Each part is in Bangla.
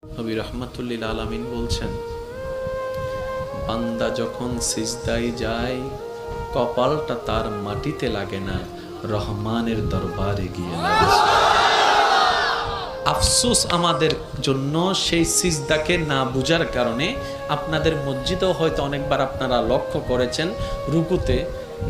নবী রাহমাতুল্লিল আলামিন বলছেন, বান্দা যখন সিজদায় যায় কপালটা তার মাটিতে লাগে না, রহমানের দরবারে গিয়ে লাগে। আফসোস আমাদের জন্য সেই সিজদাকে না বুঝার কারণে। আপনাদের মসজিদেও হয়তো অনেকবার আপনারা লক্ষ্য করেছেন, রুকুতে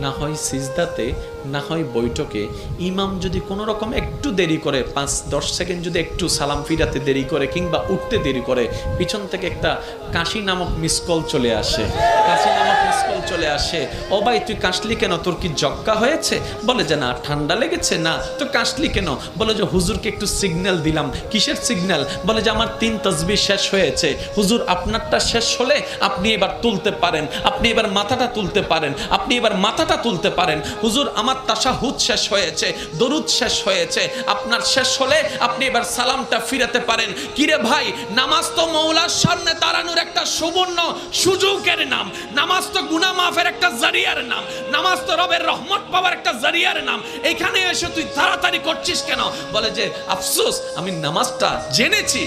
না হয় সিজদাতে না হয় বৈঠকে ইমাম যদি কোনো রকম একটু দেরি করে, 5-10 সেকেন্ড যদি একটু সালাম ফিরাতে দেরি করে কিংবা উঠতে দেরি করে, পিছন থেকে একটা কাশি নামক মিসকল চলে আসে। কাশি নামক মিসকল চলে আসে, ও ভাই তুই কাশলি কেন, তোর কি জক্কা হয়েছে? বলে যে না, ঠান্ডা লেগেছে। না তো কাশলি কেন? বলে যে হুজুরকে একটু সিগন্যাল দিলাম। কিসের সিগন্যাল? বলে যে আমার 3 তাসবিহ শেষ হয়েছে। হুজুর আপনারটা শেষ হলে আপনি এবার তুলতে পারেন, আপনি এবার মাথাটা তুলতে পারেন, আপনি এবার মাথাটা তুলতে পারেন। হুজুর আমার তাশাহুদ শেষ হয়েছে, দরুদ শেষ হয়েছে, আপনার শেষ হলে আপনি এবার সালামটা ফিরাতে পারেন। কিরে ভাই, নামাজ তো মওলার সামনে দাঁড়ানোর একটা সুবর্ণ সুযোগের নাম, নামাজ তো গুনাহ মাফের একটা জারিয়ার নাম, নামাজ তো রবের রহমত পাওয়ার একটা জারিয়ার নাম। এখানে এসে তুই তাড়াতাড়ি করছিস কেন? বলে যে আফসোস, আমি নামাজটা জেনেছি,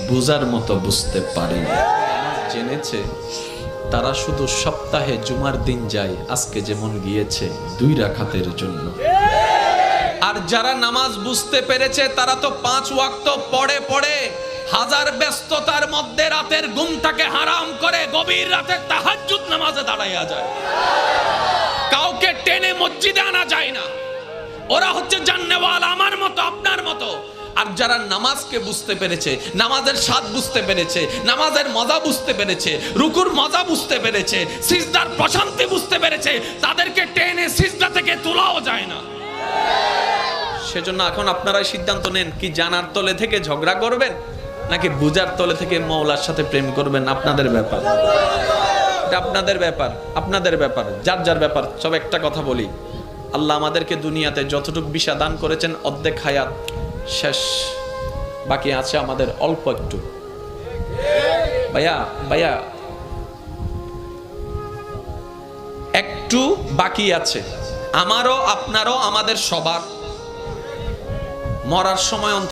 বুঝার মতো বুঝতে পারিনি। জেনেছে তারা শুধু সপ্তাহে জুমার দিন যায়, আজকে যেমন গিয়েছে 2 রাকাতের জন্য। আর যারা নামাজ বুঝতে পেরেছে তারা তো 5 ওয়াক্ত পড়ে পড়ে হাজার ব্যস্ততার মধ্যে রাতের ঘুমটাকে হারাম করে গভীর রাতে তাহাজ্জুদ নামাজে দাঁড়াইয়া যায়। কাউকে টেনে মসজিদে আনা যায় না। ওরা হচ্ছে জান্নেওয়ালা, আমার মতো আপনার মতো। আর যারা নামাজকে বুঝতে পেরেছে, নামাজের স্বাদ বুঝতে পেরেছে, নামাজের মজা বুঝতে পেরেছে, রুকুর মজা বুঝতে পেরেছে, সিজদার প্রশান্তি বুঝতে পেরেছে, তাদেরকে টেনে সিজদা থেকে তোলাও যায় না। সেজন্য এখন আপনারাই সিদ্ধান্ত নেন, কি জানার তলে থেকে ঝগড়া করবেন নাকি বুঝার তলে থেকে মওলার সাথে প্রেম করবেন। আপনাদের ব্যাপার, এটা আপনাদের ব্যাপার, আপনাদের ব্যাপার, যার যার ব্যাপার। সব একটা কথা বলি, আল্লাহ আমাদেরকে দুনিয়াতে যতটুকু বিশা দান করেছেন, অর্ধেক হায়াত শেষ, বাকি আছে আমাদের অল্প একটু। ভাইয়া একটু বাকি আছে, আমারও আপনারও, আমাদের সবার। মরার সময়